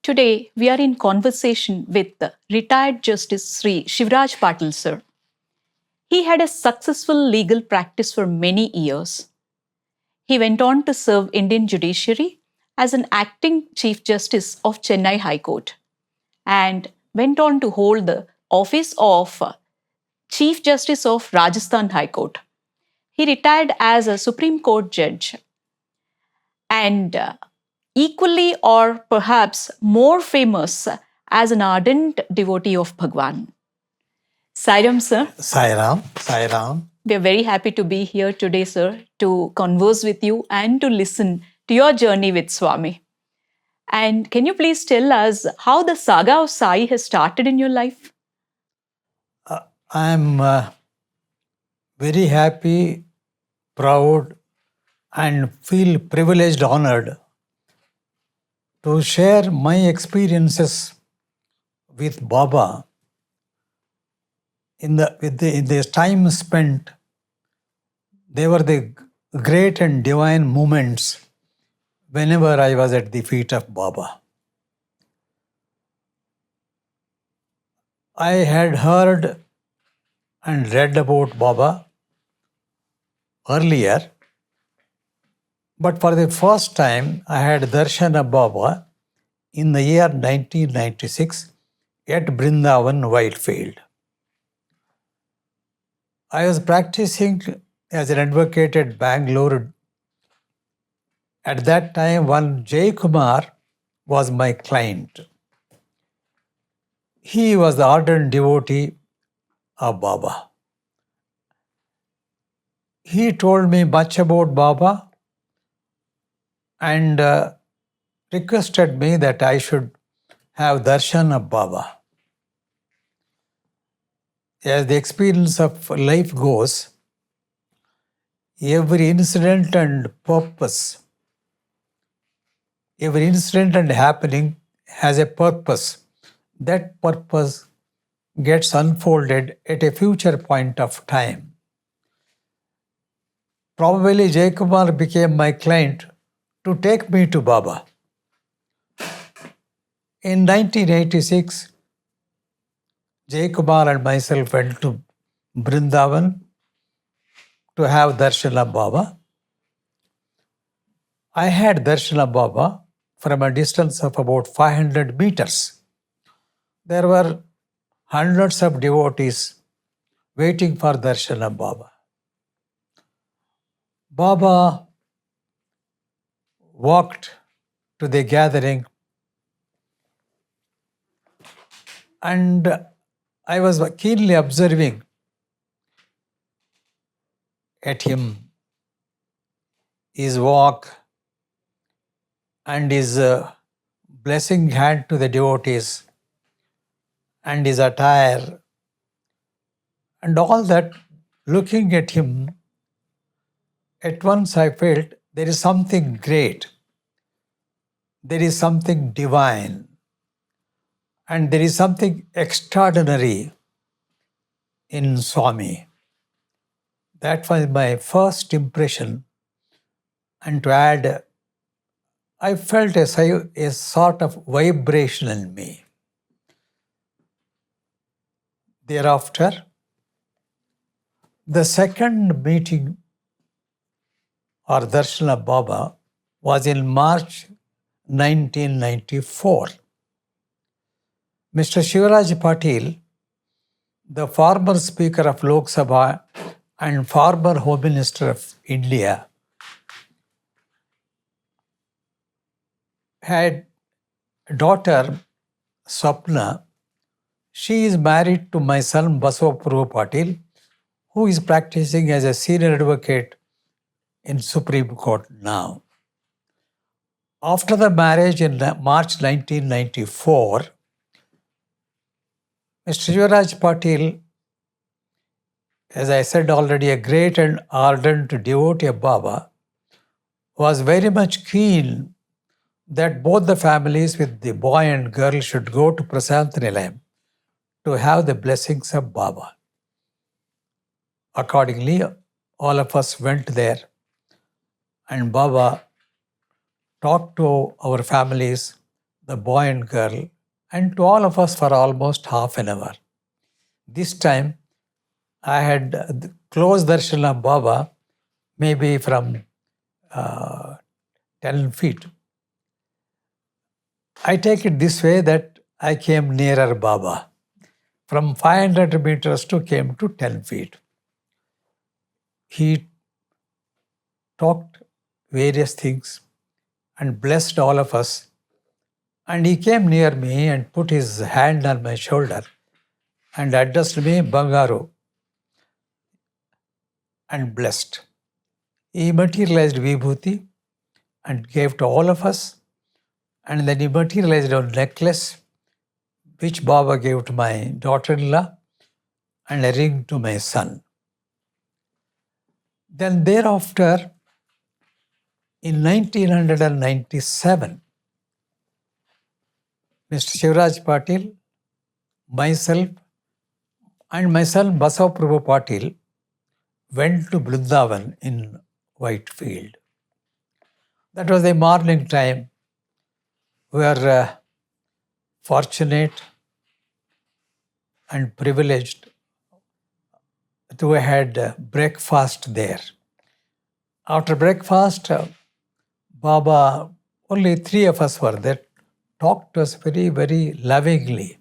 Today, we are in conversation with retired Justice Sri Shivraj Patil, sir. He had a successful legal practice for many years. He went on to serve Indian judiciary as an acting Chief Justice of Chennai High Court and went on to hold the office of Chief Justice of Rajasthan High Court. He retired as a Supreme Court judge and equally or perhaps more famous as an ardent devotee of Bhagawan. Sairam, sir. Sairam. We are very happy to be here today, sir, to converse with you and to listen to your journey with Swami. And can you please tell us how the saga of Sai has started in your life? I am very happy, proud, and feel privileged, honored to share my experiences with Baba in the time spent. They were the great and divine moments whenever I was at the feet of Baba. I had heard and read about Baba earlier, but for the first time I had darshan of Baba in the year 1996 at Brindavan, Whitefield. I was practicing as an advocate at Bangalore. At that time, one Jay Kumar was my client. He was the ardent devotee of Baba. He told me much about Baba and requested me that I should have darshan of Baba. As the experience of life goes, every incident and purpose, every incident and happening has a purpose. That purpose gets unfolded at a future point of time. Probably Jay Kumar became my client to take me to Baba. In 1986, Jay Kumar and myself went to Brindavan to have darshan of Baba. I had darshan of Baba from a distance of about 500 meters. There were hundreds of devotees waiting for darshan of Baba. Baba walked to the gathering and I was keenly observing at him, his walk and his blessing hand to the devotees and his attire and all that. Looking at him, at once I felt there is something great, there is something divine, and there is something extraordinary in Swami. That was my first impression. And to add, I felt a sort of vibration in me. Thereafter, the second meeting or darshan of Baba was in March 1994. Mr. Shivraj Patil, the former Speaker of Lok Sabha and former Home Minister of India, had a daughter, Swapna. She is married to my son, Basavapurva Patil, who is practicing as a senior advocate in Supreme Court now. After the marriage in March 1994, Mr. Shivraj Patil, as I said already, a great and ardent devotee of Baba, was very much keen that both the families with the boy and girl should go to Prasant Nilayam to have the blessings of Baba. Accordingly, all of us went there and Baba talked to our families the boy and girl, and to all of us for almost half an hour. This time, I had close darshan of Baba, maybe from 10 feet. I take it this way that I came nearer Baba. From 500 meters to came to 10 feet. He talked various things and blessed all of us. And he came near me and put his hand on my shoulder and addressed me Bangaru and blessed. He materialized Vibhuti and gave to all of us. And then he materialized a necklace, which Baba gave to my daughter-in-law, and a ring to my son. Then thereafter, in 1997, Mr. Shivraj Patil, myself, and my son Basav Patil went to Brindavan in Whitefield. That was a morning time. We were fortunate and privileged to have breakfast there. After breakfast, Baba, only three of us were there, talked to us very, very lovingly.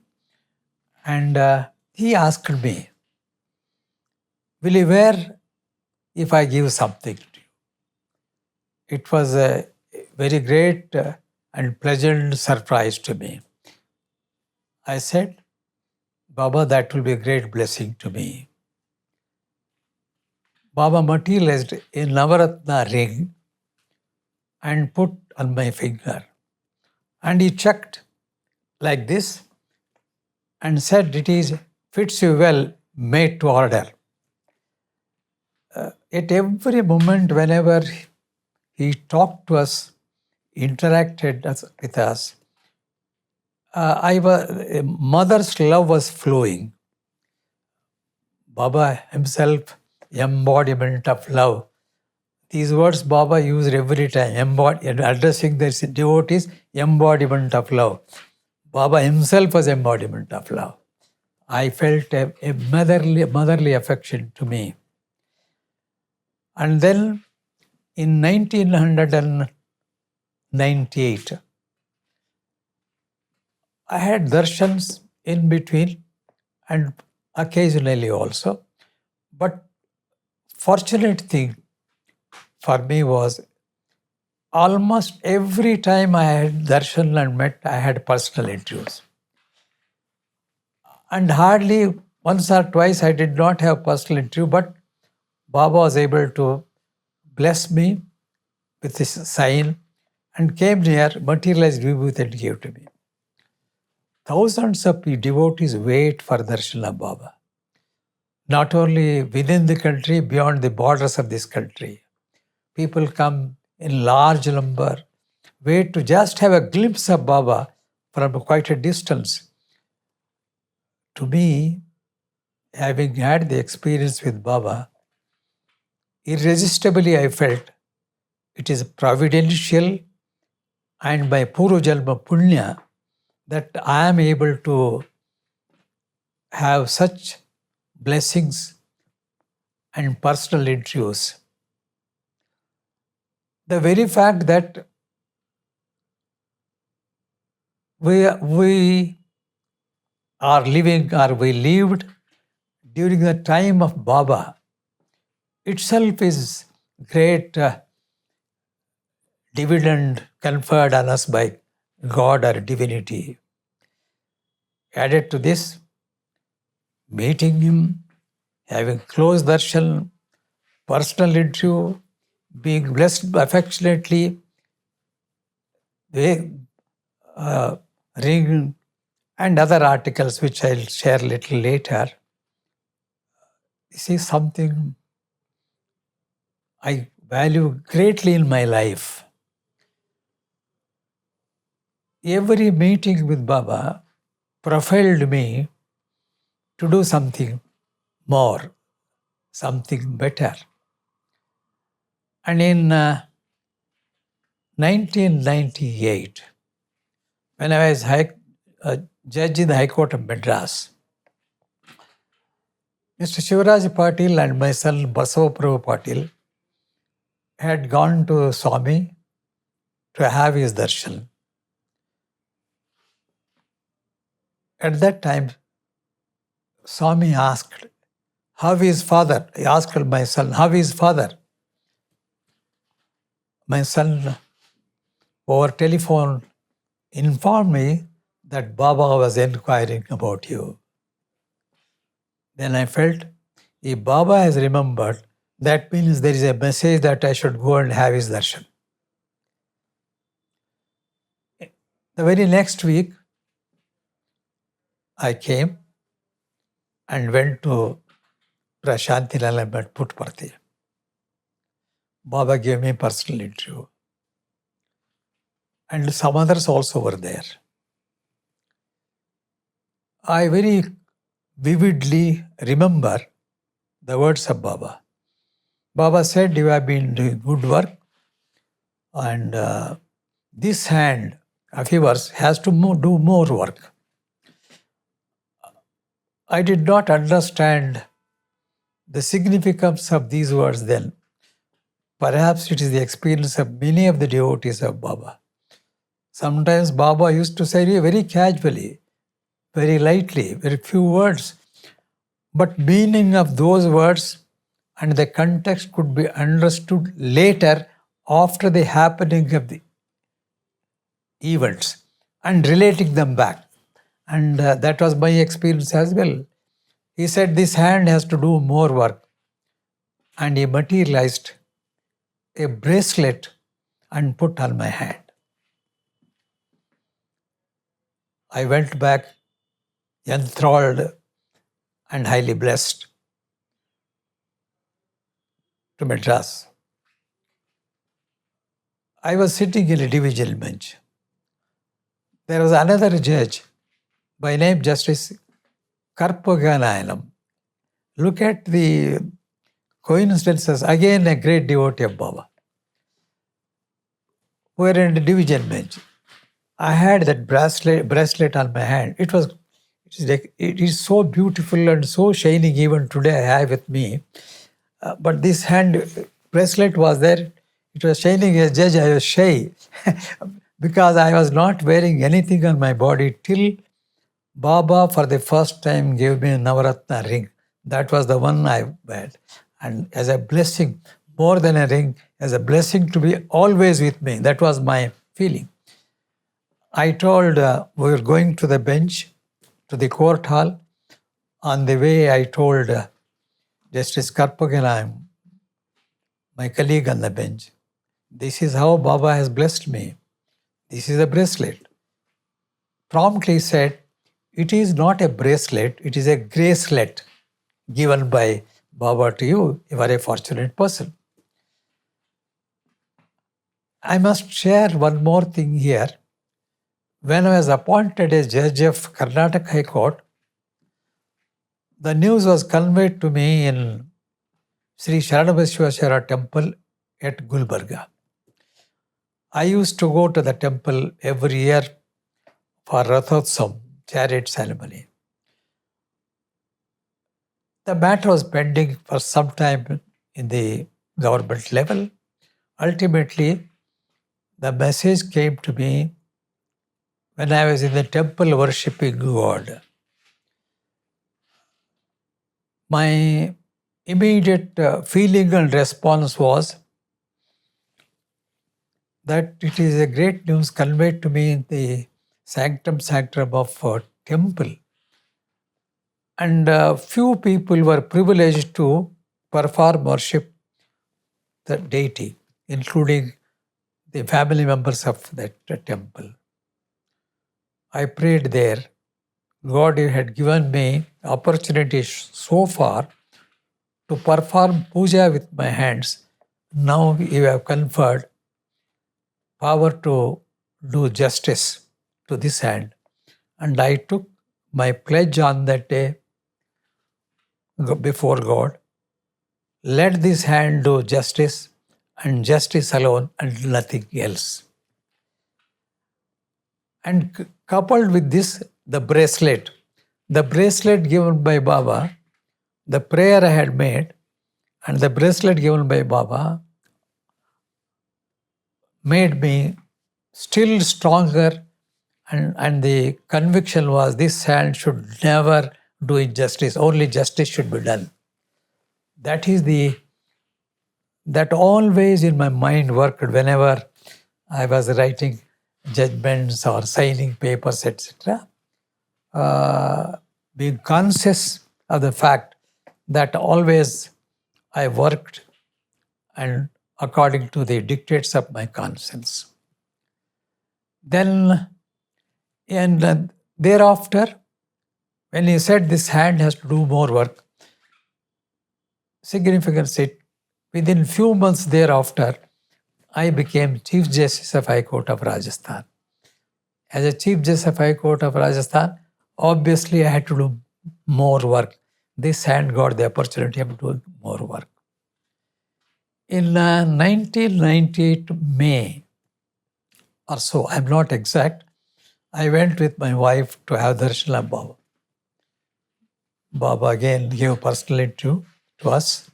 And he asked me, will you wear if I give something to you? It was a very great and pleasant surprise to me. I said, Baba, that will be a great blessing to me. Baba materialized a Navaratna ring and put on my finger. And he checked like this and said, it fits you well, made to order. At every moment, whenever he talked to us, interacted with us, a mother's love was flowing. Baba himself, embodiment of love. These words Baba used every time, addressing the devotees, embodiment of love. Baba himself was embodiment of love. I felt a motherly affection to me. And then in 1998, I had darshans in between and occasionally also. But fortunate thing for me was almost every time I had darshan and met, I had personal interviews. And hardly once or twice I did not have personal interview, but Baba was able to bless me with this sign and came near, materialized Vibhuti and gave to me. Thousands of devotees wait for darshan of Baba. Not only within the country, beyond the borders of this country. People come in large number, wait to just have a glimpse of Baba from quite a distance. To me, having had the experience with Baba, irresistibly I felt it is providential and by Purva Jalma Punya that I am able to have such blessings and personal interviews. The very fact that we are living or we lived during the time of Baba itself is great dividend conferred on us by God or divinity. Added to this, meeting him, having close darshan, personal interview, being blessed affectionately, the ring and other articles which I'll share a little later. This is something I value greatly in my life. Every meeting with Baba profiled me to do something more, something better. And in 1998, when I was judge in the High Court of Madras, Mr. Shivaraj Patil and my son Basavaprabhu Patil had gone to Swami to have his darshan. At that time, Swami asked, how is father? He asked my son, how is father? My son over telephone informed me that Baba was inquiring about you. Then I felt, if Baba has remembered, that means there is a message that I should go and have his darshan. The very next week, I came and went to Prashanti Lalam at Puttaparthi. Baba gave me personal interview. And some others also were there. I very vividly remember the words of Baba. Baba said, you have been doing good work, and this hand of yours has to do more work. I did not understand the significance of these words then. Perhaps it is the experience of many of the devotees of Baba. Sometimes Baba used to say very casually, very lightly, very few words, but meaning of those words and the context could be understood later after the happening of the events and relating them back. And that was my experience as well. He said, this hand has to do more work. And he materialized a bracelet and put on my hand. I went back enthralled and highly blessed to Madras. I was sitting in a division bench. There was another judge by name Justice Karpaganayanam. Look at the coincidences. Again, a great devotee of Baba. We were in the division bench. I had that bracelet on my hand. It is so beautiful and so shining even today I have with me. But this hand bracelet was there. It was shining. As judge, I was shy because I was not wearing anything on my body till Baba for the first time gave me a Navaratna ring. That was the one I had. And as a blessing, more than a ring, as a blessing to be always with me. That was my feeling. I told, we were going to the bench, to the court hall. On the way, I told Justice Karpaganam, my colleague on the bench, this is how Baba has blessed me. This is a bracelet. Promptly said, it is not a bracelet, it is a gracelet given by Baba to you. You are a fortunate person. I must share one more thing here. When I was appointed as judge of Karnataka High Court, the news was conveyed to me in Sri Sharanabhasweshwara temple at Gulbarga. I used to go to the temple every year for Rathotsam, chariot ceremony. The matter was pending for some time in the government level. Ultimately, the message came to me when I was in the temple worshipping God. My immediate feeling and response was that it is a great news conveyed to me in the sanctum sanctorum of temple. And few people were privileged to perform worship the deity, including the family members of that temple. I prayed there. God had given me opportunities so far to perform puja with my hands. Now you have conferred power to do justice to this hand. And I took my pledge on that day before God. Let this hand do justice and justice alone and nothing else. And coupled with this, the bracelet given by Baba, the prayer I had made, and the bracelet given by Baba made me still stronger, and the conviction was this hand should never do injustice, only justice should be done. That always in my mind worked whenever I was writing judgments or signing papers, etc. Being conscious of the fact that always I worked and according to the dictates of my conscience. Then, and thereafter, when he said this hand has to do more work, significance it, within few months thereafter, I became Chief Justice of High Court of Rajasthan. As a Chief Justice of High Court of Rajasthan, obviously I had to do more work. This hand got the opportunity of doing more work. In 1998 May or so, I'm not exact, I went with my wife to have darshan of Baba. Baba again gave personal interview to us.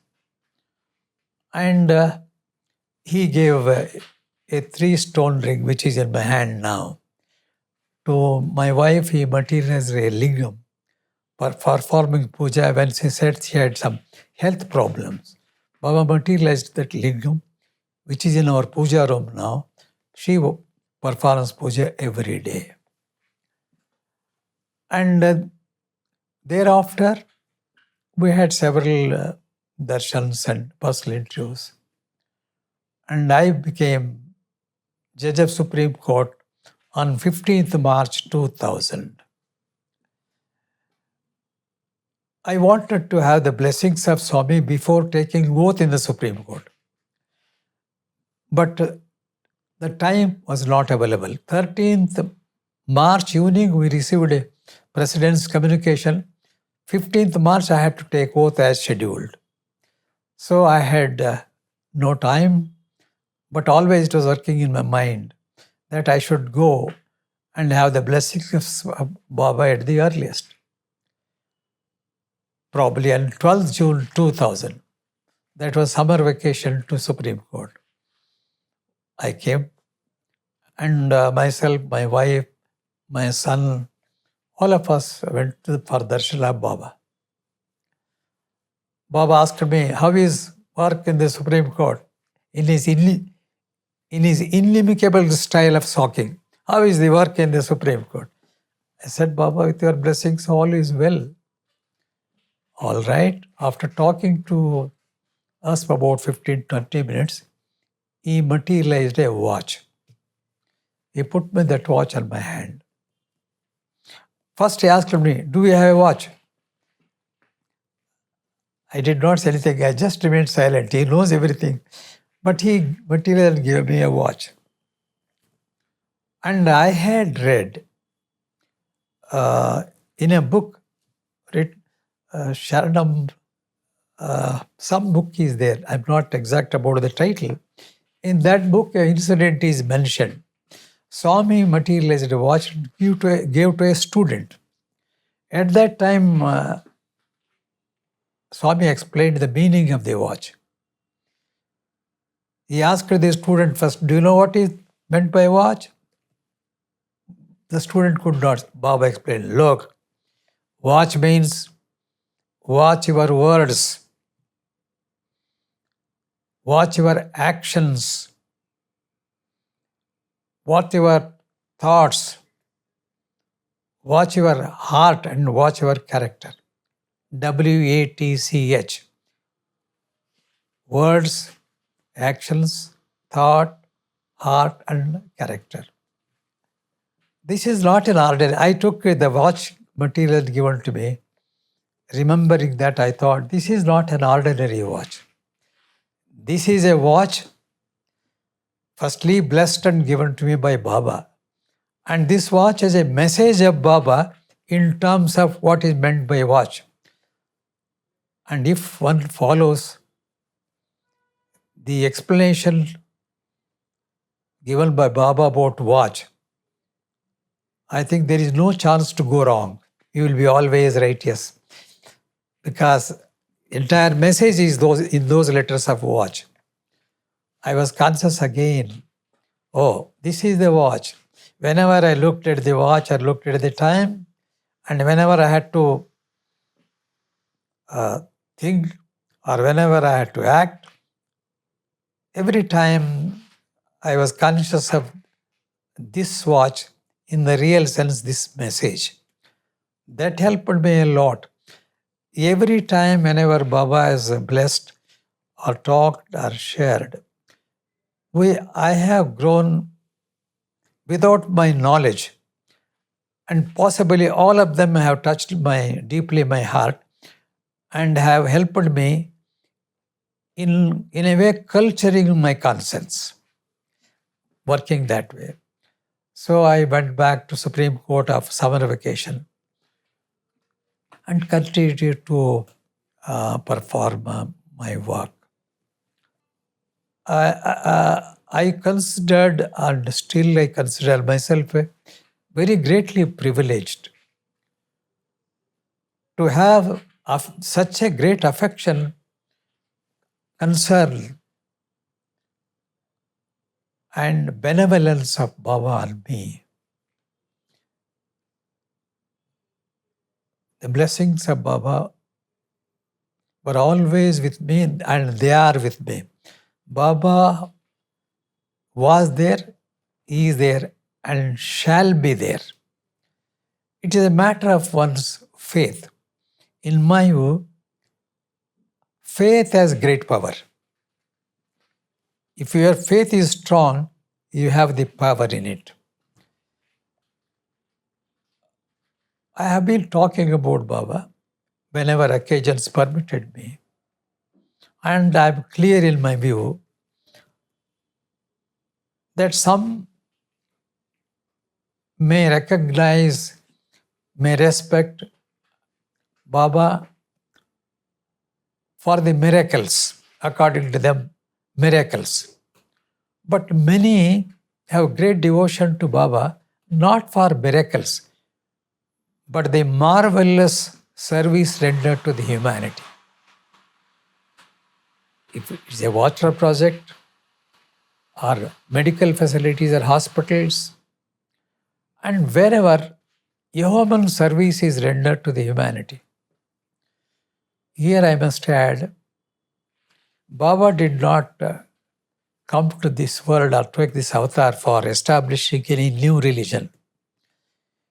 And he gave a 3-stone ring, which is in my hand now. To my wife, he materialized a lingam for performing puja when she said she had some health problems. Baba materialized that lingam, which is in our puja room now. She performs puja every day. And thereafter, we had several darshans and personal interviews. And I became Judge of Supreme Court on 15th March 2000. I wanted to have the blessings of Swami before taking oath in the Supreme Court. But the time was not available. 13th March evening, we received a President's communication. 15th March, I had to take oath as scheduled. So I had no time, but always it was working in my mind that I should go and have the blessings of Baba at the earliest. Probably on 12th June 2000. That was summer vacation to Supreme Court. I came, and myself, my wife, my son, all of us went for darshan of Baba. Baba asked me, how is work in the Supreme Court? In his inimicable style of talking, how is the work in the Supreme Court? I said, Baba, with your blessings, all is well. All right. After talking to us for about 15-20 minutes, he materialized a watch. He put me that watch on my hand. First he asked me, do you have a watch? I did not say anything. I just remained silent. He knows everything. But he materially gave me a watch. And I had read in a book, Sharanam, some book is there. I'm not exact about the title. In that book, an incident is mentioned. Swami materialized a watch and gave to a student. At that time, Swami explained the meaning of the watch. He asked the student first, do you know what is meant by watch? The student could not. Baba explained, look, watch means watch your words, watch your actions, watch your thoughts, watch your heart and watch your character. WATCH. Words, actions, thought, heart and character. This is not an ordinary. I took the watch material given to me. Remembering that, I thought, this is not an ordinary watch. This is a watch firstly blessed and given to me by Baba. And this watch is a message of Baba in terms of what is meant by watch. And if one follows the explanation given by Baba about watch, I think there is no chance to go wrong. You will be always righteous. Because entire message is in those letters of watch. I was conscious again. Oh, this is the watch. Whenever I looked at the watch or looked at the time, and whenever I had to think or whenever I had to act, every time I was conscious of this watch, in the real sense, this message. That helped me a lot. Every time, whenever Baba is blessed or talked or shared, I have grown without my knowledge, and possibly all of them have touched deeply my heart and have helped me in a way culturing my conscience, working that way. So I went back to Supreme Court of summer vacation and continued to perform my work. I considered, and still I consider myself very greatly privileged to have such a great affection, concern, and benevolence of Baba on me. The blessings of Baba were always with me, and they are with me. Baba was there, is there, and shall be there. It is a matter of one's faith. In my view, faith has great power. If your faith is strong, you have the power in it. I have been talking about Baba whenever occasions permitted me. And I'm clear in my view that some may recognize, may respect Baba for the miracles, according to them, miracles. But many have great devotion to Baba, not for miracles, but the marvelous service rendered to the humanity. If it's a water project, or medical facilities or hospitals, and wherever human service is rendered to the humanity. Here I must add, Baba did not come to this world or take this avatar for establishing any new religion.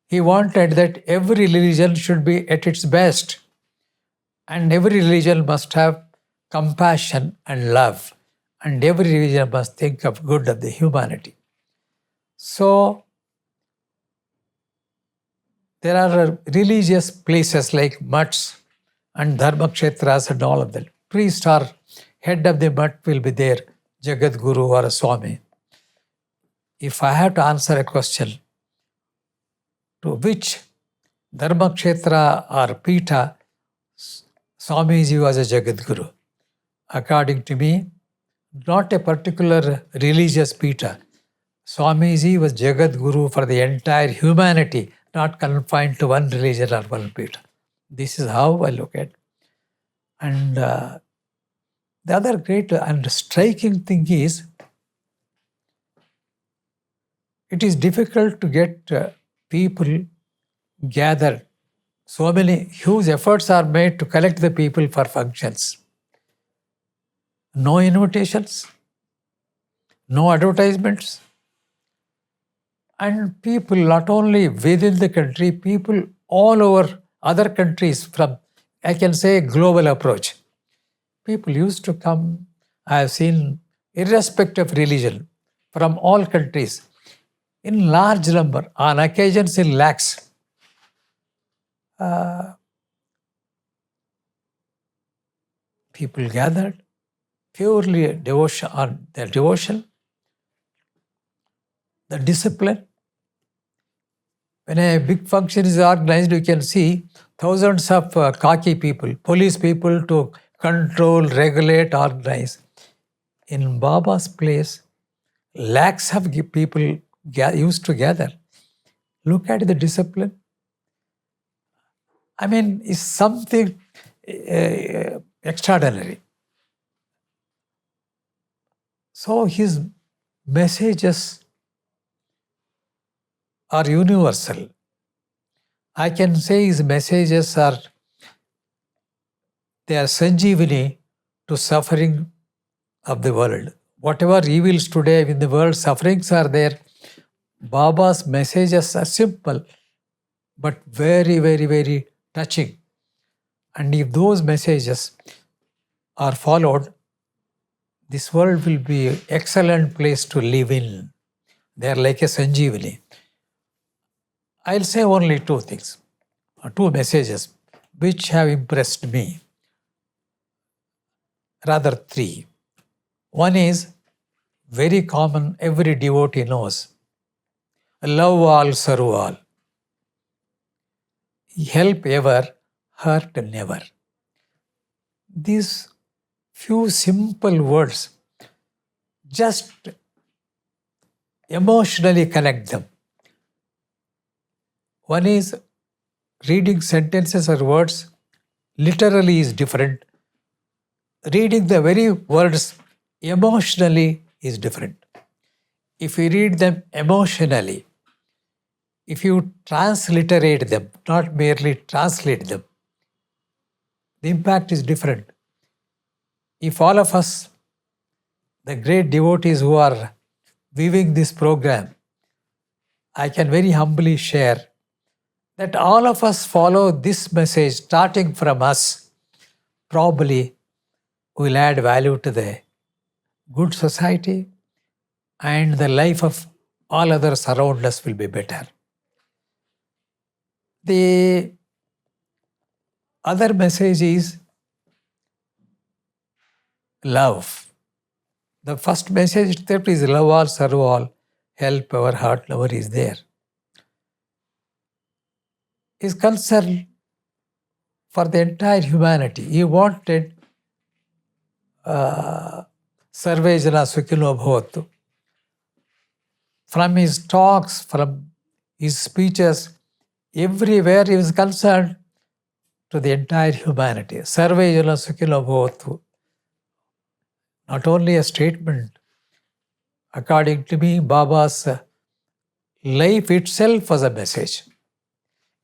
He wanted that every religion should be at its best, and every religion must have compassion and love, and every religion must think of good of the humanity. So, there are religious places like mutts and dharmakshetras and all of that. Priest or head of the mutt will be there, Jagat Guru or a Swami. If I have to answer a question, to which dharmakshetra or pita Swamiji was a Jagat Guru? According to me, not a particular religious pita. Swamiji was Jagat Guru for the entire humanity, not confined to one religion or one pita. This is how I look at it. And the other great and striking thing is, it is difficult to get people gathered. So many huge efforts are made to collect the people for functions. No invitations, no advertisements. And people not only within the country, people all over other countries from, I can say, global approach. People used to come, I have seen, irrespective of religion, from all countries, in large number, on occasions in lakhs. People gathered, purely devotion on their devotion, the discipline. When a big function is organized, you can see thousands of khaki people, police people to control, regulate, organize. In Baba's place, lakhs of people used to gather. Look at the discipline. I mean, it's something extraordinary. So his messages are universal. I can say his messages are sanjeevani to suffering of the world. Whatever evils today in the world, sufferings are there. Baba's messages are simple, but very, very, very touching. And if those messages are followed, this world will be an excellent place to live in. They are like a sanjeevani. I'll say only two things, or two messages, which have impressed me. Rather, three. One is very common, every devotee knows. Love all, serve all. Help ever, hurt never. These few simple words just emotionally connect them. One is reading sentences or words literally is different. Reading the very words emotionally is different. If you read them emotionally, if you transliterate them, not merely translate them, the impact is different. If all of us, the great devotees who are viewing this program, I can very humbly share that all of us follow this message starting from us, probably will add value to the good society and the life of all others around us will be better. The other message is love. The first message itself is love all, serve all, help our heart lover is there. His concern for the entire humanity. He wanted Sarve Jana Sukhino Bhavantu. From his talks, from his speeches, everywhere he was concerned to the entire humanity. Sarve Jana Sukhino Bhavantu. Not only a statement. According to me, Baba's life itself was a message.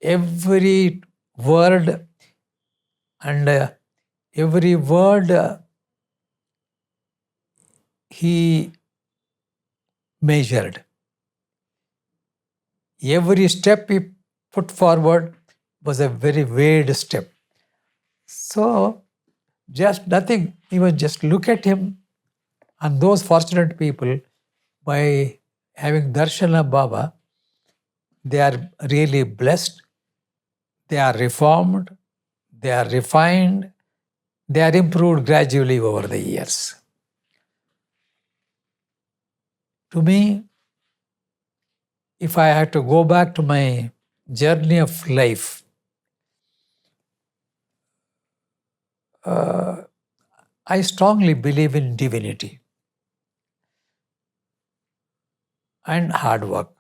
Every word and every word he measured. Every step he put forward was a very weighed step. So, just nothing, even just look at him, and those fortunate people, by having darshan of Baba, they are really blessed, they are reformed, they are refined, they are improved gradually over the years. To me, if I had to go back to my journey of life, I strongly believe in divinity and hard work.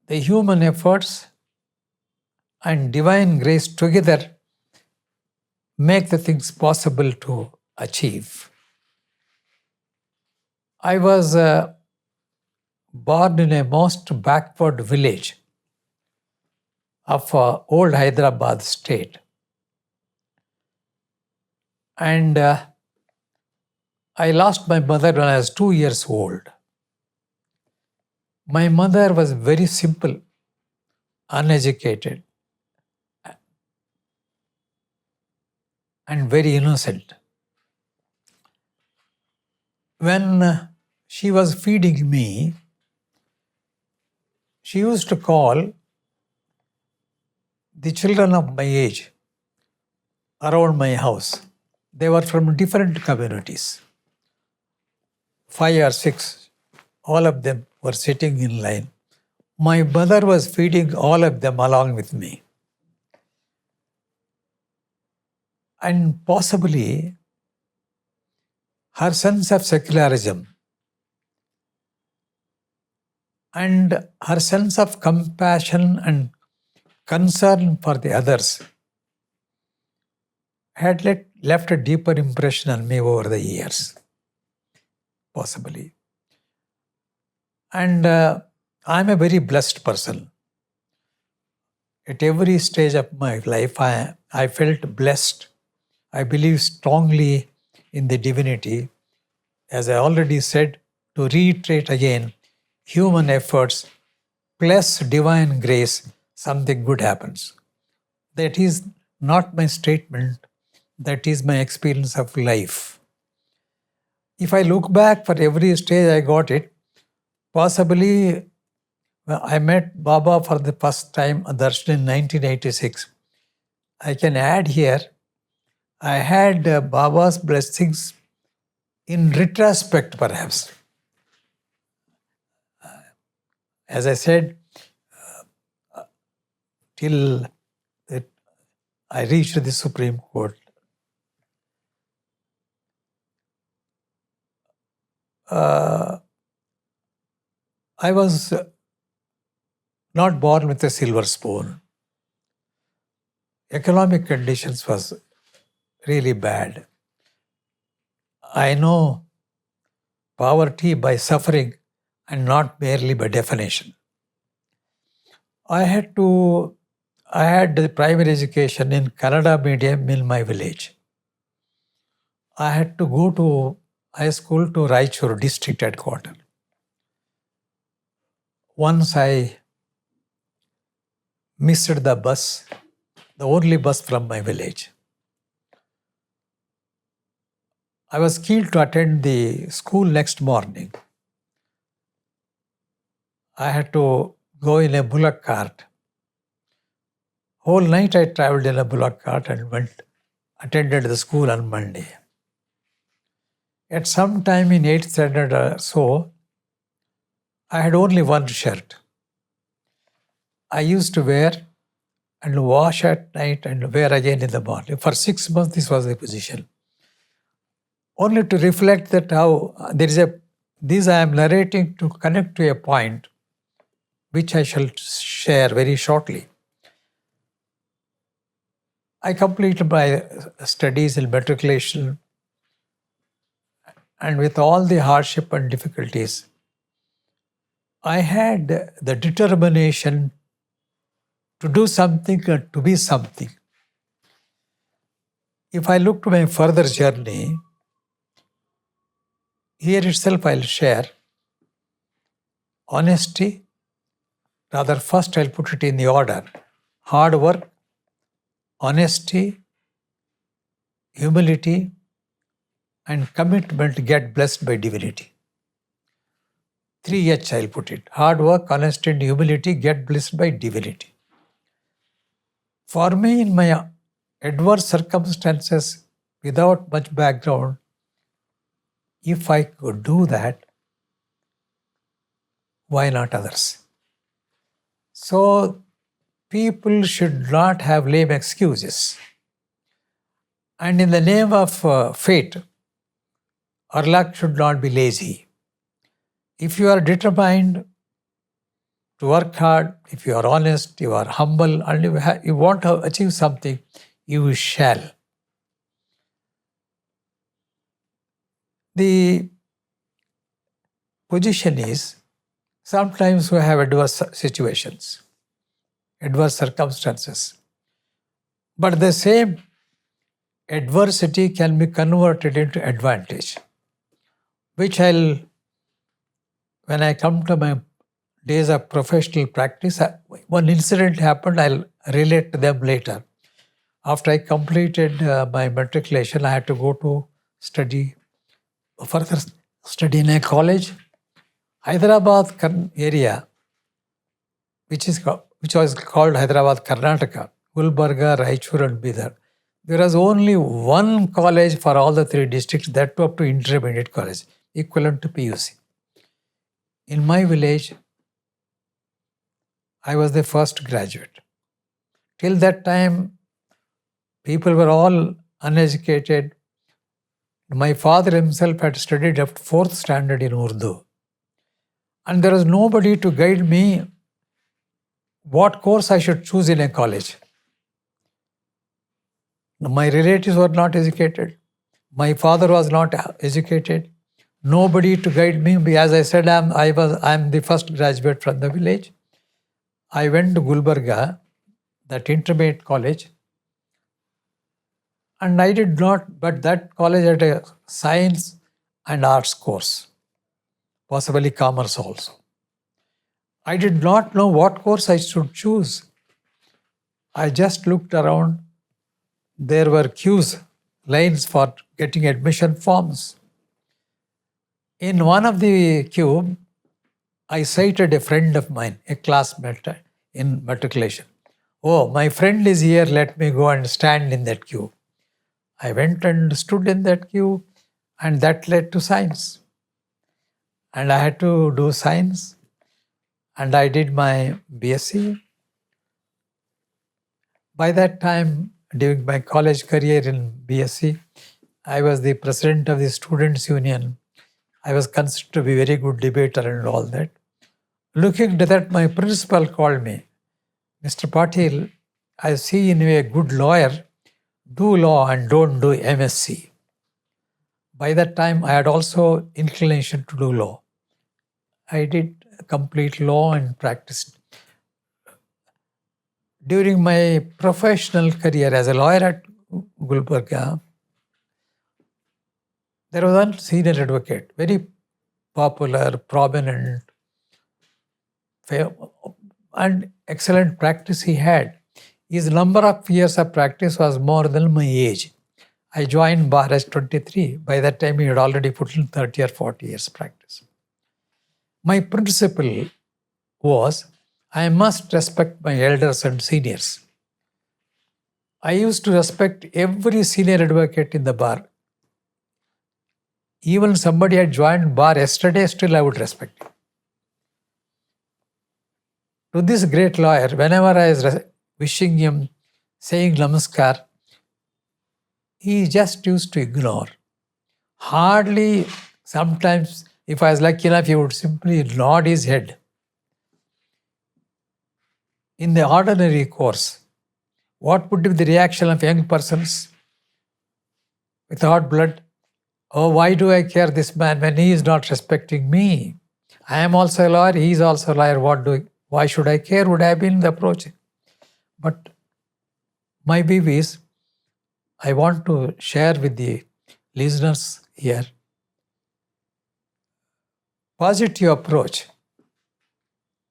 The human efforts and divine grace together make the things possible to achieve. I was born in a most backward village of old Hyderabad state. And I lost my mother when I was 2 years old. My mother was very simple, uneducated, and very innocent. When she was feeding me, she used to call the children of my age around my house. They were from different communities. 5 or 6, all of them were sitting in line. My mother was feeding all of them along with me. And possibly her sense of secularism And her sense of compassion and concern for the others had left a deeper impression on me over the years, possibly. And I'm a very blessed person. At every stage of my life, I felt blessed. I believe strongly in the divinity. As I already said, to reiterate again, human efforts plus divine grace, something good happens. That is not my statement, that is my experience of life. If I look back for every stage I got it, possibly I met Baba for the first time at darshan in 1986. I can add here, I had Baba's blessings in retrospect perhaps. As I said, till I reached the Supreme Court, I was not born with a silver spoon. Economic conditions was really bad. I know poverty by suffering and not merely by definition. I had the primary education in Kannada medium in my village. I had to go to high school to Raichur district headquarters. Once I missed the bus, the only bus from my village. I was keen to attend the school next morning. I had to go in a bullock cart. Whole night I traveled in a bullock cart and attended the school on Monday. At some time in 8th standard or so, I had only one shirt. I used to wear and wash at night and wear again in the morning. For 6 months, this was the position. Only to reflect that how this I am narrating to connect to a point which I shall share very shortly. I completed my studies in matriculation, and with all the hardship and difficulties, I had the determination to do something and to be something. If I look to my further journey, here itself I'll share honesty. Rather, first I'll put it in the order: hard work, honesty, humility, and commitment get blessed by divinity. 3H I'll put it: hard work, honesty, and humility get blessed by divinity. For me, in my adverse circumstances, without much background, if I could do that, why not others? So, people should not have lame excuses. And in the name of fate, our luck should not be lazy. If you are determined to work hard, if you are honest, you are humble, and you want to achieve something, you shall. The position is, sometimes we have adverse situations, adverse circumstances, but the same adversity can be converted into advantage, which when I come to my days of professional practice, one incident happened, I'll relate to them later. After I completed my matriculation, I had to go to further study in a college, Hyderabad area, which was called Hyderabad, Karnataka, Gulbarga, Raichur and Bidar. There was only one college for all the 3 districts, that too up to intermediate college, equivalent to PUC. In my village, I was the first graduate. Till that time, people were all uneducated. My father himself had studied up to 4th standard in Urdu. And there was nobody to guide me what course I should choose in a college. My relatives were not educated. My father was not educated. Nobody to guide me. As I said, I'm the first graduate from the village. I went to Gulbarga, that intermediate college, and I did not, but that college had a science and arts course, possibly commerce also. I did not know what course I should choose. I just looked around. There were queues, lines for getting admission forms. In one of the queue, I sighted a friend of mine, a classmate in matriculation. Oh, my friend is here, let me go and stand in that queue. I went and stood in that queue, and that led to science. And I had to do science, and I did my BSc. By that time, during my college career in BSc, I was the president of the Students' Union. I was considered to be a very good debater and all that. Looking to that, my principal called me, Mr. Patil, I see in you a good lawyer. Do law and don't do MSc. By that time, I had also inclination to do law. I did complete law and practiced. During my professional career as a lawyer at Gulbarga, there was one senior advocate, very popular, prominent, and excellent practice he had. His number of years of practice was more than my age. I joined bar as 23. By that time, he had already put in 30 or 40 years practice. My principle was, I must respect my elders and seniors. I used to respect every senior advocate in the bar. Even somebody had joined bar yesterday, still I would respect him. To this great lawyer, whenever I was wishing him, saying namaskar, he just used to ignore. Hardly, sometimes, if I was lucky enough, he would simply nod his head. In the ordinary course, what would be the reaction of young persons without blood? Oh, why do I care this man when he is not respecting me? I am also a lawyer, he is also a lawyer. Why should I care? Would have been the approach. But my view is, I want to share with the listeners here, positive approach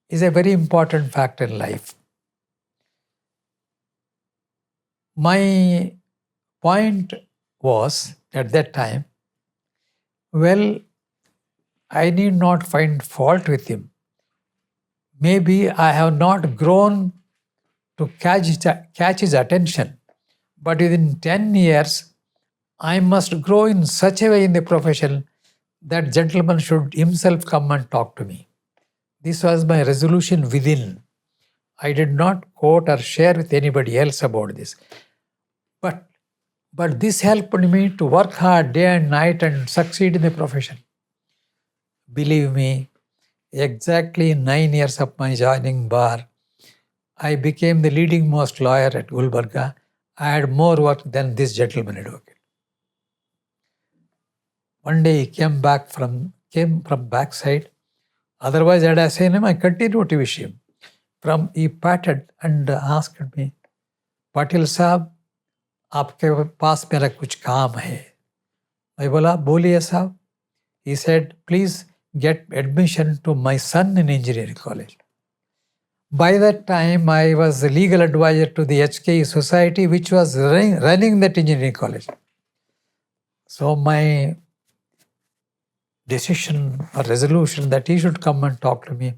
is a very important factor in life. My point was at that time, well, I need not find fault with him. Maybe I have not grown to catch his attention, but within 10 years, I must grow in such a way in the profession that gentleman should himself come and talk to me. This was my resolution within. I did not quote or share with anybody else about this. But this helped me to work hard day and night and succeed in the profession. Believe me, exactly 9 years of my joining bar, I became the leading most lawyer at Gulbarga. I had more work than this gentleman advocate. One day he came from backside. Otherwise, had I seen him, I continued to wish him. He patted and asked me, Patil साहब, आपके पास मेरा कुछ काम है. मैं बोला, बोलिए साहब. He said, please get admission to my son in engineering college. By that time, I was the legal advisor to the HKE society, which was running that engineering college. So my decision or resolution that he should come and talk to me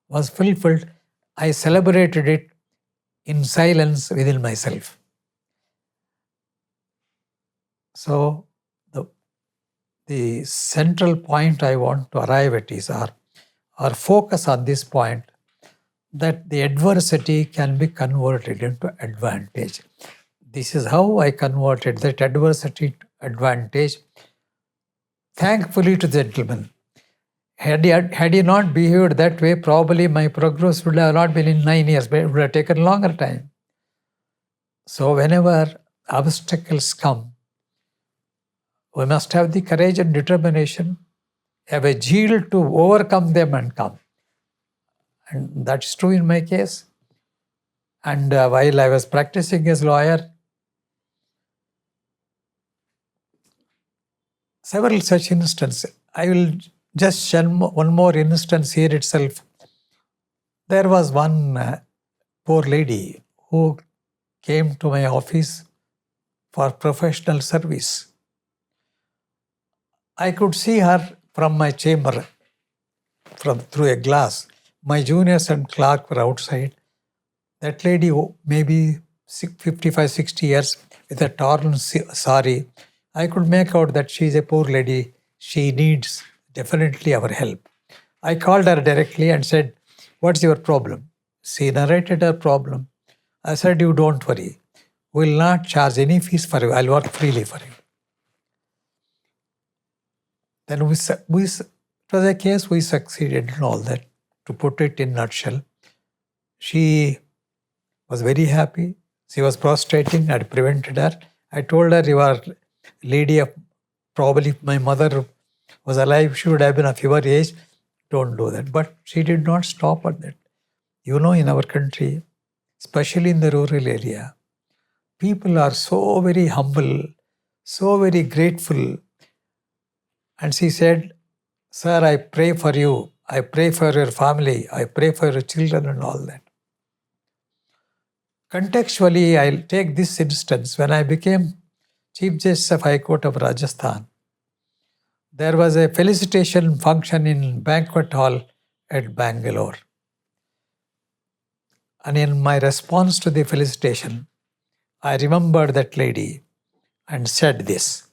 was fulfilled. I celebrated it in silence within myself. So the central point I want to arrive at is our focus on this point, that the adversity can be converted into advantage. This is how I converted that adversity to advantage. Thankfully to the gentleman, Had he not behaved that way, probably my progress would have not been in 9 years, but it would have taken longer time. So whenever obstacles come, we must have the courage and determination, have a zeal to overcome them and come. And that's true in my case. And while I was practicing as lawyer, several such instances. I will just share one more instance here itself. There was one poor lady who came to my office for professional service. I could see her from my chamber, through a glass. My juniors and clerk were outside. That lady, maybe 55, 60 years, with a torn sari. I could make out that she is a poor lady. She needs definitely our help. I called her directly and said, "What's your problem?" She narrated her problem. I said, "You don't worry. We'll not charge any fees for you. I'll work freely for you." Then it was a case we succeeded in all that. To put it in a nutshell, she was very happy. She was prostrating. I had prevented her. I told her, "You are lady of, probably my mother was alive, she would have been of your age. Don't do that." But she did not stop at that. You know, in our country, especially in the rural area, people are so very humble, so very grateful. And she said, "Sir, I pray for you. I pray for your family. I pray for your children," and all that. Contextually, I'll take this instance. When I became Chief Justice of High Court of Rajasthan, there was a felicitation function in banquet hall at Bangalore. And in my response to the felicitation, I remembered that lady and said this.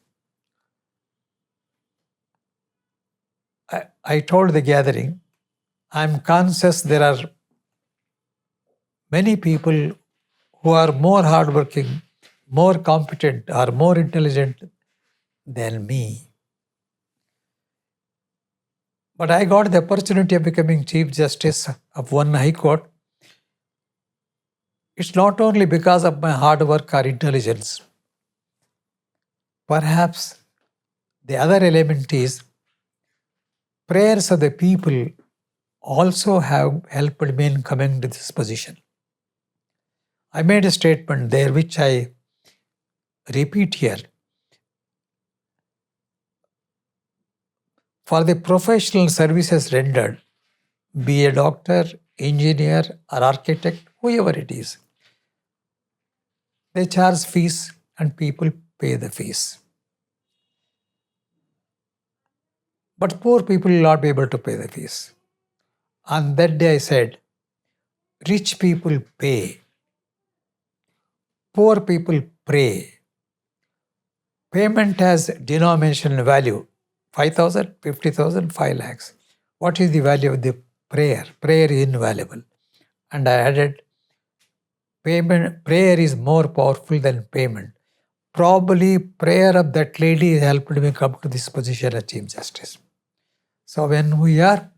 I told the gathering, "I'm conscious there are many people who are more hardworking, more competent, or more intelligent than me. But I got the opportunity of becoming Chief Justice of one High Court. It's not only because of my hard work or intelligence. Perhaps the other element is prayers of the people also have helped me in coming to this position." I made a statement there which I repeat here. For the professional services rendered, be a doctor, engineer, or architect, whoever it is, they charge fees and people pay the fees. But poor people will not be able to pay the fees. On that day I said, rich people pay, poor people pray. Payment has denominational value, 5,000, 50,000, 5 lakhs. What is the value of the prayer? Prayer is invaluable. And I added, prayer is more powerful than payment. Probably prayer of that lady helped me come to this position as Chief Justice. So when we are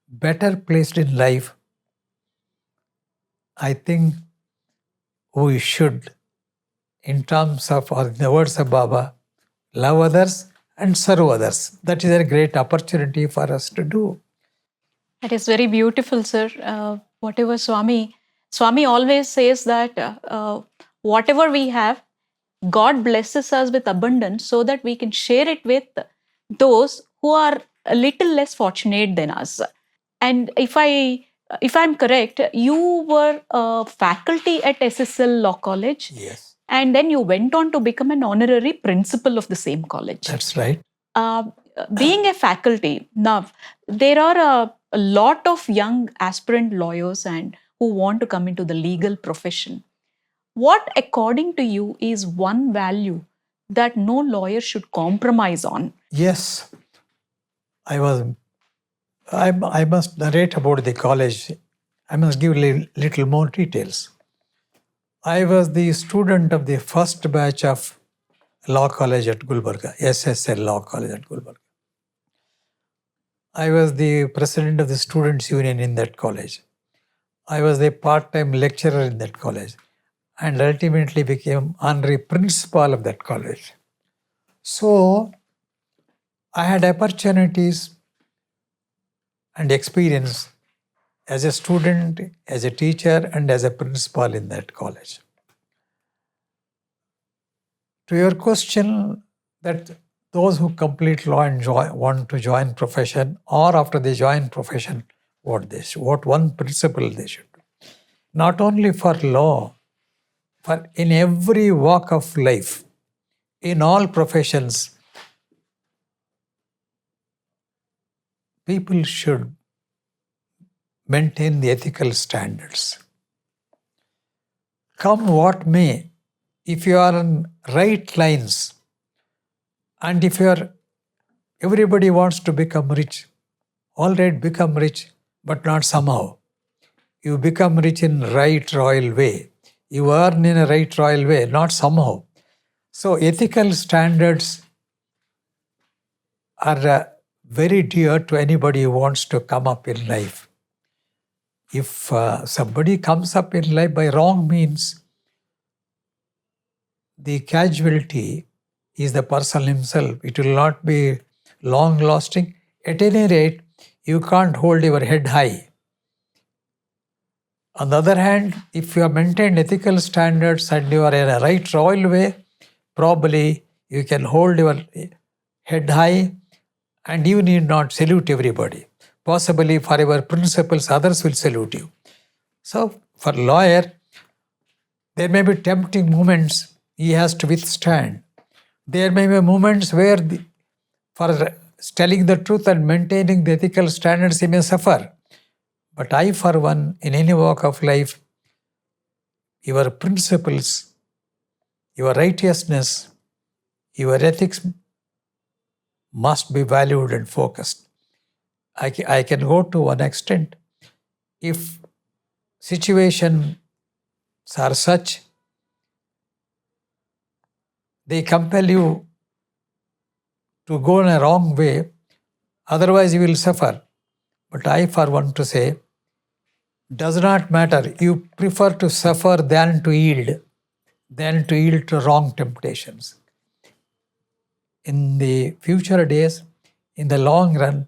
better placed in life, I think we should, in terms of, or in the words of Baba, love others and serve others. That is a great opportunity for us to do. That is very beautiful, sir. Whatever Swami always says that whatever we have, God blesses us with abundance so that we can share it with those who are a little less fortunate than us. And if I'm correct, you were a faculty at SSL Law College. Yes. And then you went on to become an honorary principal of the same college. That's right. Being a faculty, now there are a lot of young aspirant lawyers and who want to come into the legal profession. What, according to you, is one value that no lawyer should compromise on? Yes. I must narrate about the college. I must give little more details. I was the student of the first batch of Law College at Gulbarga, SSL Law College at Gulbarga. I was the president of the students' union in that college. I was a part-time lecturer in that college and ultimately became honorary principal of that college. So I had opportunities and experience as a student, as a teacher, and as a principal in that college. To your question, that those who complete law and want to join profession, or after they join profession, what one principle they should do. Not only for law, for in every walk of life, in all professions, people should maintain the ethical standards. Come what may, if you are on right lines, and if everybody wants to become rich, all right, become rich, but not somehow. You become rich in right royal way. You earn in a right royal way, not somehow. So ethical standards are very dear to anybody who wants to come up in life. If somebody comes up in life by wrong means, the casualty is the person himself. It will not be long lasting. At any rate, you can't hold your head high. On the other hand, if you have maintained ethical standards and you are in a right royal way, probably you can hold your head high and you need not salute everybody. Possibly for your principles, others will salute you. So for a lawyer, there may be tempting moments he has to withstand. There may be moments where for telling the truth and maintaining the ethical standards he may suffer. But I, for one, in any walk of life, your principles, your righteousness, your ethics must be valued and focused. I can go to one extent. If situations are such, they compel you to go in a wrong way, otherwise you will suffer. But I, for one, to say, does not matter. You prefer to suffer than to yield to wrong temptations. In the future days, in the long run,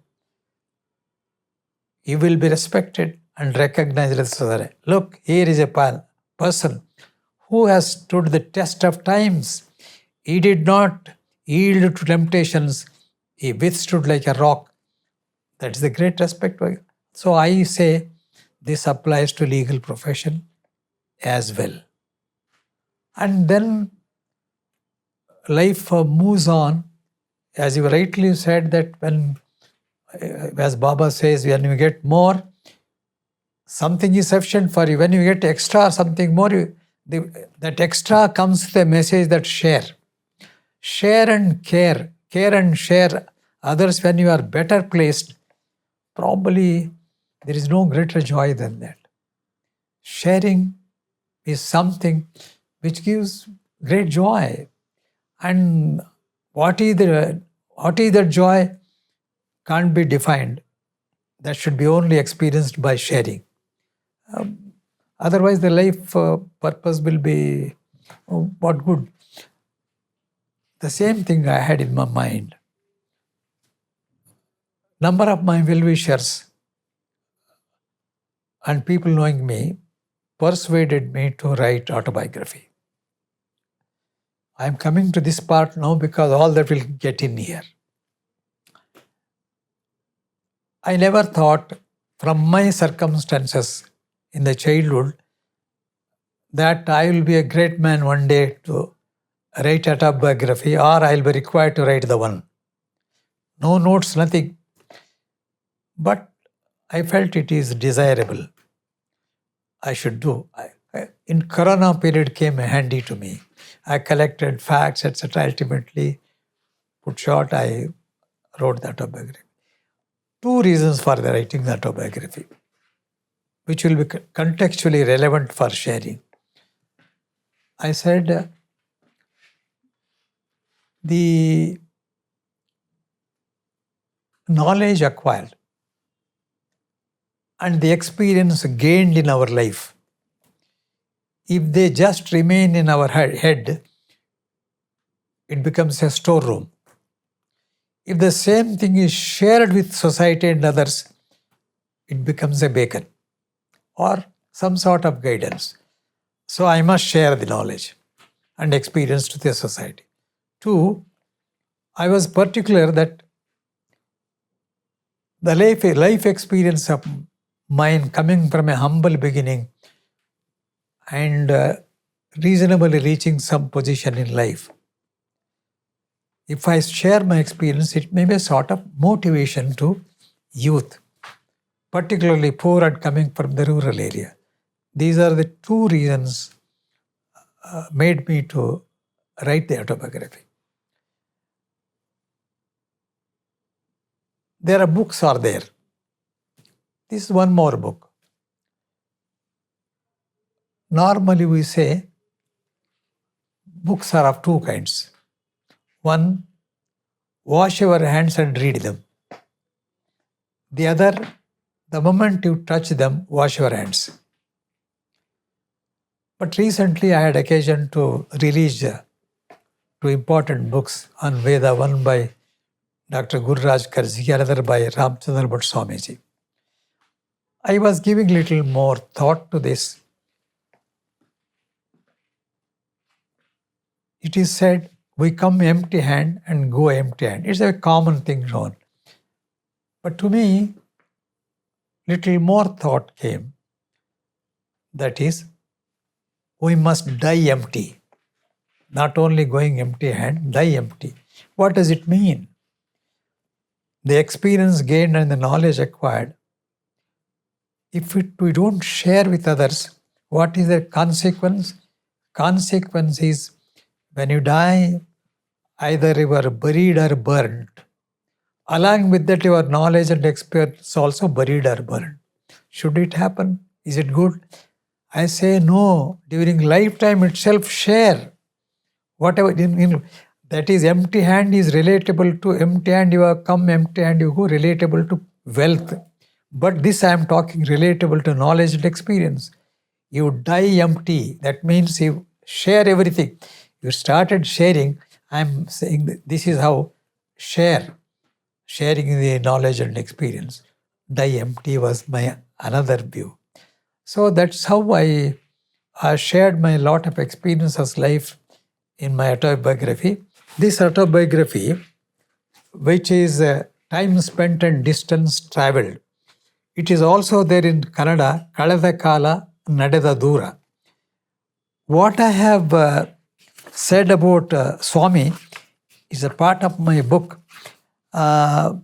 you will be respected and recognized as society. Look, here is a person who has stood the test of times. He did not yield to temptations. He withstood like a rock. That is the great respect. So I say this applies to legal profession as well. And then life moves on. As you rightly said, that when, as Baba says, when you get more, something is sufficient for you. When you get extra, something more, that extra comes with a message that share. Share and care. Care and share others when you are better placed. Probably there is no greater joy than that. Sharing is something which gives great joy. And what is the joy can't be defined. That should be only experienced by sharing. Otherwise, the life purpose will be, what good? The same thing I had in my mind. Number of my well-wishers and people knowing me persuaded me to write autobiography. I am coming to this part now because all that will get in here. I never thought from my circumstances in the childhood that I will be a great man one day to write autobiography, or I will be required to write the one. No notes, nothing. But I felt it is desirable. I should do. In Corona period came handy to me. I collected facts, etc. Ultimately, put short, I wrote the autobiography. Two reasons for the writing the autobiography, which will be contextually relevant for sharing. I said, the knowledge acquired and the experience gained in our life, if they just remain in our head, it becomes a storeroom. If the same thing is shared with society and others, it becomes a beacon or some sort of guidance. So I must share the knowledge and experience to the society. Two, I was particular that the life experience of mine coming from a humble beginning and reasonably reaching some position in life. If I share my experience, it may be a sort of motivation to youth, particularly poor and coming from the rural area. These are the two reasons made me to write the autobiography. There are books are there. This is one more book. Normally we say books are of two kinds. One, wash your hands and read them. The other, the moment you touch them, wash your hands. But recently I had occasion to release two important books on Veda, one by Dr. Gururaj Karji, another by Ramchandra Bhatt Swamiji. I was giving little more thought to this. It is said, we come empty hand and go empty hand. It's a common thing known. But to me, little more thought came. That is, we must die empty. Not only going empty hand, die empty. What does it mean? The experience gained and the knowledge acquired, if we don't share with others, what is the consequence? Consequence is, when you die, either you are buried or burned. Along with that, your knowledge and experience also buried or burned. Should it happen? Is it good? I say no. During lifetime itself, share. Whatever. That is, empty hand is relatable to empty hand. You have come empty hand, you go relatable to wealth. But this I am talking relatable to knowledge and experience. You die empty. That means you share everything. You started sharing. I am saying that this is how sharing the knowledge and experience. Die empty was my another view. So that's how I shared my lot of experiences life in my autobiography. This autobiography, which is time spent and distance traveled, it is also there in Kannada, Kalada Kala, Nadeda Dura. What I have said about Swami is a part of my book. I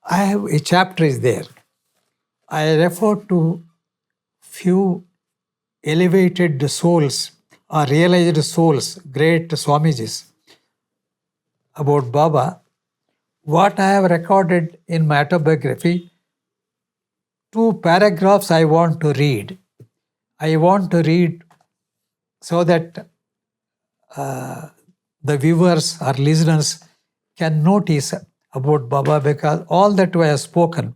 have a chapter is there. I refer to few elevated souls or realized souls, great Swamijis, about Baba. What I have recorded in my autobiography, 2 paragraphs I want to read. I want to read so that the viewers or listeners can notice about Baba, because all that I have spoken,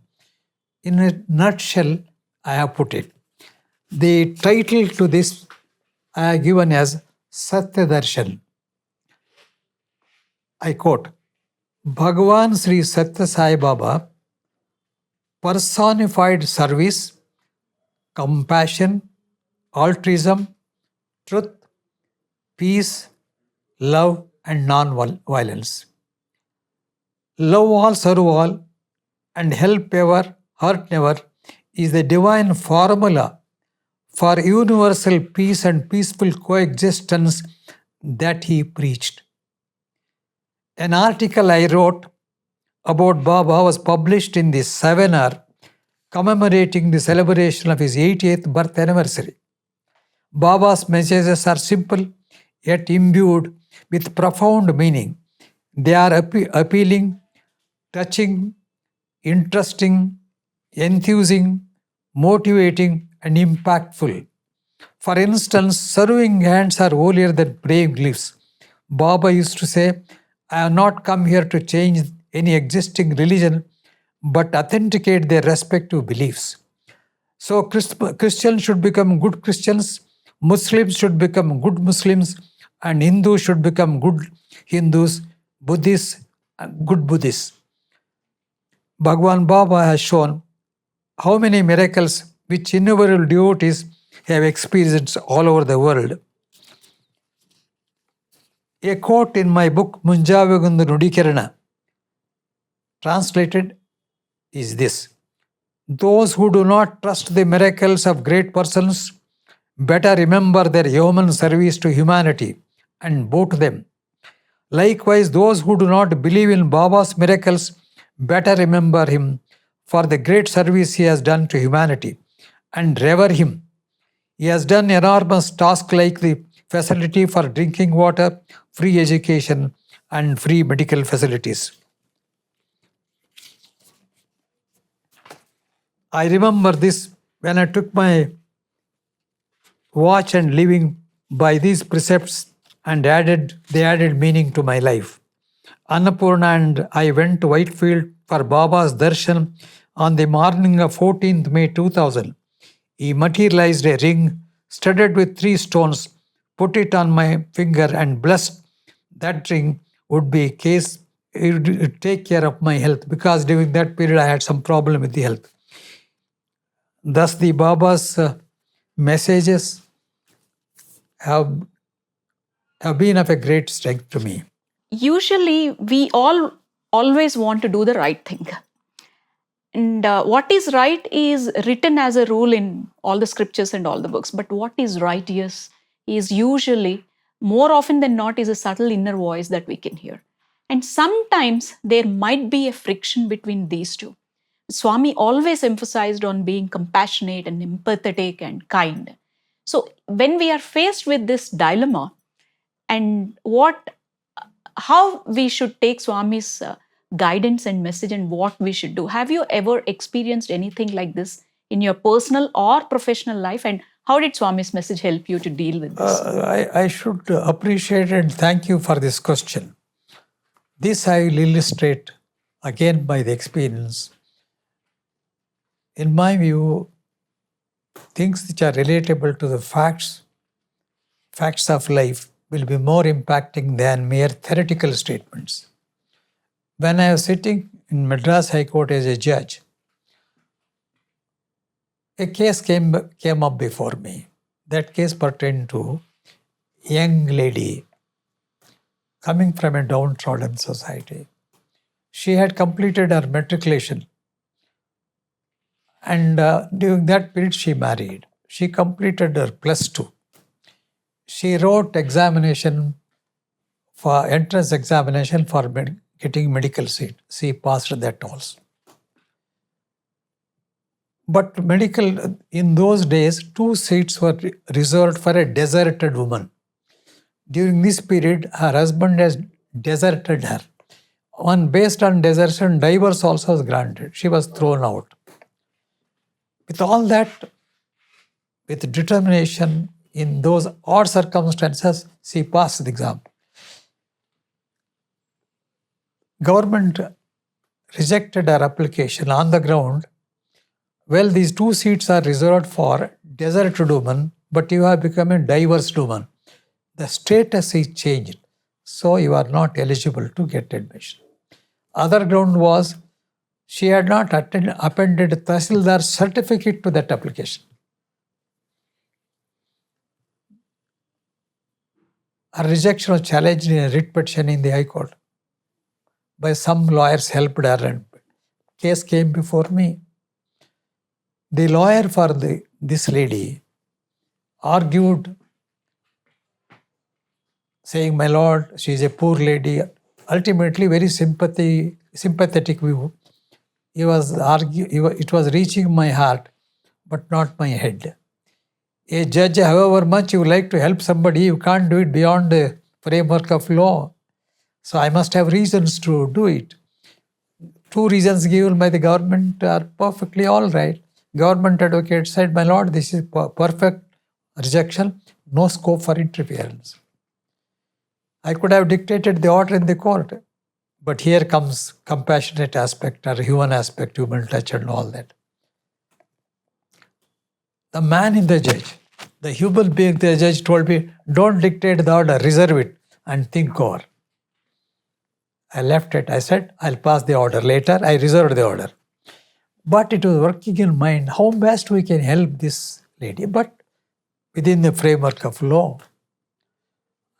in a nutshell, I have put it. The title to this I have given as Sathya darshan. I quote, Bhagawan Sri Sathya Sai Baba personified service, compassion, altruism, truth, peace, love and non-violence. Love all, serve all, and help ever, hurt never is the divine formula for universal peace and peaceful coexistence that he preached. An article I wrote about Baba was published in the Seminar commemorating the celebration of his 80th birth anniversary. Baba's messages are simple yet imbued with profound meaning. They are appealing, touching, interesting, enthusing, motivating, and impactful. For instance, serving hands are holier than praying lips. Baba used to say, I have not come here to change any existing religion, but authenticate their respective beliefs. So Christians should become good Christians, Muslims should become good Muslims, and Hindus should become good Hindus, Buddhists, good Buddhists. Bhagawan Baba has shown how many miracles which innumerable devotees have experienced all over the world. A quote in my book, Munjavagundu Nudikirana, translated is this: those who do not trust the miracles of great persons better remember their human service to humanity and bow to them. Likewise, those who do not believe in Baba's miracles better remember him for the great service he has done to humanity and revere him. He has done enormous tasks like the facility for drinking water, free education, and free medical facilities. I remember this when I took my watch and living by these precepts, and they added meaning to my life. Annapurna and I went to Whitefield for Baba's darshan on the morning of 14th May 2000. He materialized a ring studded with 3 stones, put it on my finger, and blessed that ring would take care of my health, because during that period I had some problem with the health. Thus, the Baba's messages have been of a great strength to me. Usually, we always want to do the right thing. And what is right is written as a rule in all the scriptures and all the books. But what is right, yes, is usually, more often than not, is a subtle inner voice that we can hear. And sometimes there might be a friction between these two. Swami always emphasized on being compassionate and empathetic and kind. So when we are faced with this dilemma, and how we should take Swami's guidance and message and what we should do. Have you ever experienced anything like this in your personal or professional life? And how did Swami's message help you to deal with this? I should appreciate and thank you for this question. This I will illustrate again by the experience. In my view, things which are relatable to the facts of life will be more impacting than mere theoretical statements. When I was sitting in Madras High Court as a judge, a case came up before me. That case pertained to a young lady coming from a downtrodden society. She had completed her matriculation, and during that period she married. She completed her +2. She wrote entrance examination for getting medical seat. She passed that also. But medical, in those days, 2 seats were reserved for a deserted woman. During this period, her husband has deserted her. Based on desertion, divorce also was granted. She was thrown out. With all that, with determination, in those odd circumstances, she passed the exam. Government rejected her application on the ground, well, these 2 seats are reserved for deserted women, but you have become a divorced woman. The status is changed, so you are not eligible to get admission. Other ground was she had not appended Tahsildar's certificate to that application. Her rejection was challenged in a writ petition in the High Court. By some lawyers helped her, and case came before me. The lawyer for this lady argued, saying, "My lord, she is a poor lady." Ultimately, very sympathetic view. It was reaching my heart, but not my head. A judge, however much you like to help somebody, you can't do it beyond the framework of law. So I must have reasons to do it. 2 reasons given by the government are perfectly all right. Government advocate said, "My lord, this is perfect rejection, no scope for interference." I could have dictated the order in the court, But here comes compassionate aspect or human aspect, human touch and all that. The man in the judge, the human being, the judge told me, don't dictate the order, reserve it and think over. I left it. I said, I'll pass the order later. I reserved the order. But it was working in mind, how best we can help this lady, but within the framework of law.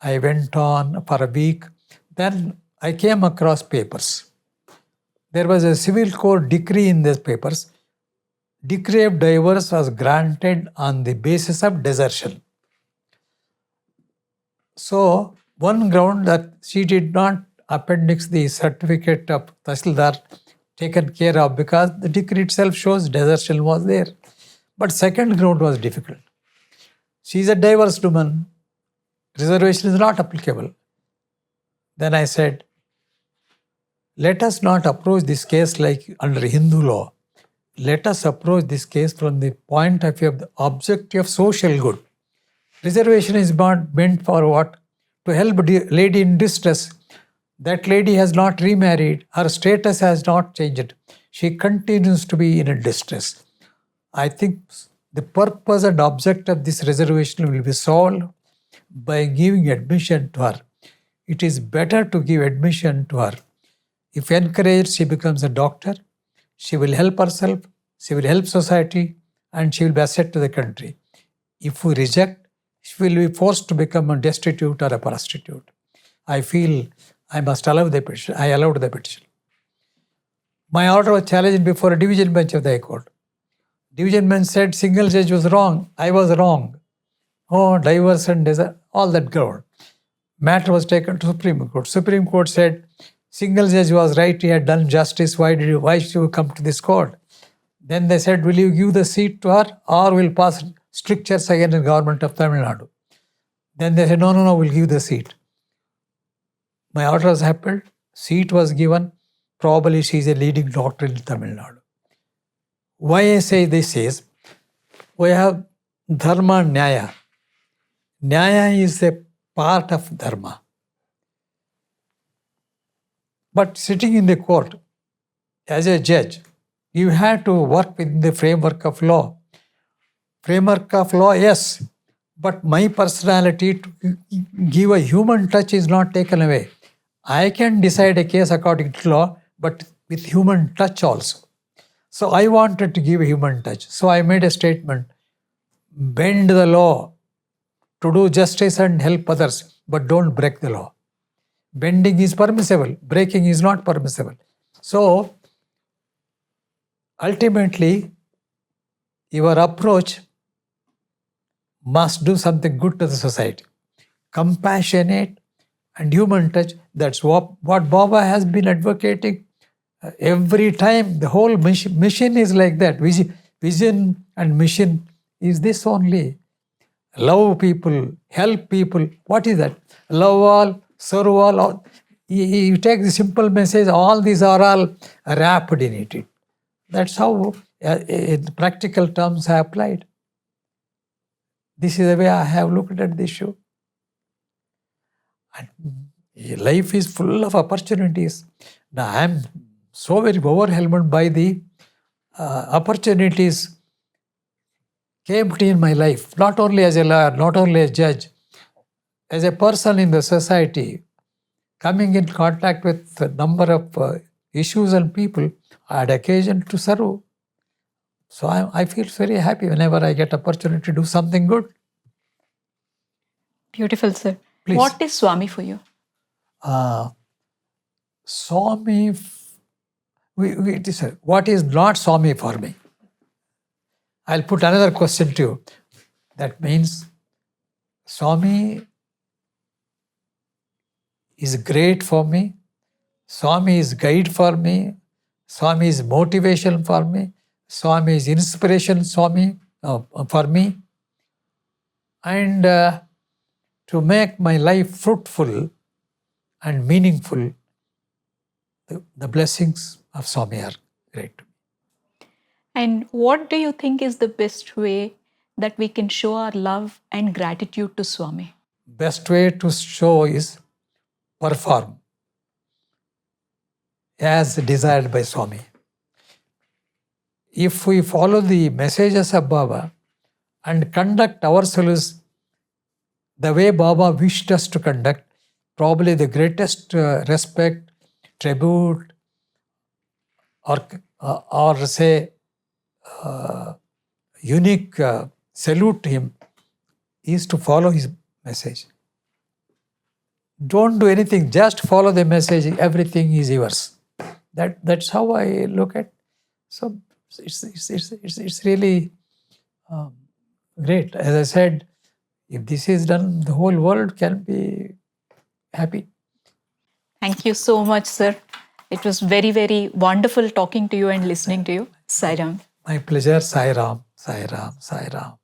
I went on for a week. Then I came across papers. There was a civil court decree in these papers. Decree of divorce was granted on the basis of desertion. So, one ground that she did not appendix the certificate of Tahsildar taken care of because the decree itself shows desertion was there. But second ground was difficult. She is a divorced woman. Reservation is not applicable. Then I said, let us not approach this case like under Hindu law. Let us approach this case from the point of view of the objective of social good. Reservation is not meant for what? To help a lady in distress. That lady has not remarried. Her status has not changed. She continues to be in a distress. I think the purpose and object of this reservation will be solved by giving admission to her. It is better to give admission to her. If encouraged, she becomes a doctor. She will help herself, she will help society, and she will be asset to the country. If we reject, she will be forced to become a destitute or a prostitute. I feel I must allow the petition. I allowed the petition. My order was challenged before a division bench of the High Court. Division bench said single judge was wrong. I was wrong. Oh, divorce and all that ground. Matter was taken to Supreme Court. Supreme Court said single judge was right. He had done justice. Why should you come to this court? Then they said, will you give the seat to her or will pass strictures against the government of Tamil Nadu? Then they said, no, we'll give the seat. My order was upheld. Seat was given. Probably she is a leading doctor in Tamil Nadu. Why I say this is, we have dharma and nyaya. Nyaya is a part of dharma. But sitting in the court as a judge, you have to work within the framework of law. Framework of law, yes, but my personality to give a human touch is not taken away. I can decide a case according to law, but with human touch also. So I wanted to give a human touch. So I made a statement, bend the law to do justice and help others, but don't break the law. Bending is permissible, breaking is not permissible. So ultimately, your approach must do something good to the society. Compassionate and human touch, that's what Baba has been advocating every time. The whole mission is like that. Vision and mission is this only. Love people, help people. What is that? Love all, serve all. You take the simple message, all these are all wrapped in it. That's how, in practical terms, I applied. This is the way I have looked at the issue. And life is full of opportunities. Now, I am so very overwhelmed by the opportunities came in my life, not only as a lawyer, not only as a judge, as a person in the society, coming in contact with a number of issues and people, I had occasion to serve. So I feel very happy whenever I get opportunity to do something good. Beautiful, sir. Please. What is Swami for you? Swami, what is not Swami for me? I'll put another question to you. That means Swami is great for me. Swami is guide for me. Swami is motivation for me. Swami is inspiration for me. And to make my life fruitful and meaningful, the blessings of Swami are great. And what do you think is the best way that we can show our love and gratitude to Swami? Best way to show is perform. as desired by Swami. If we follow the messages of Baba and conduct ourselves the way Baba wished us to conduct, probably the greatest respect, tribute, or say unique salute to him is to follow his message. Don't do anything, just follow the message, everything is yours. That's how I look at. So it's really great. As I said, if this is done, the whole world can be happy. Thank you so much, sir. It was very, very wonderful talking to you and listening to you. Sai Ram. My pleasure. Sai Ram, Sai Ram, Sai Ram.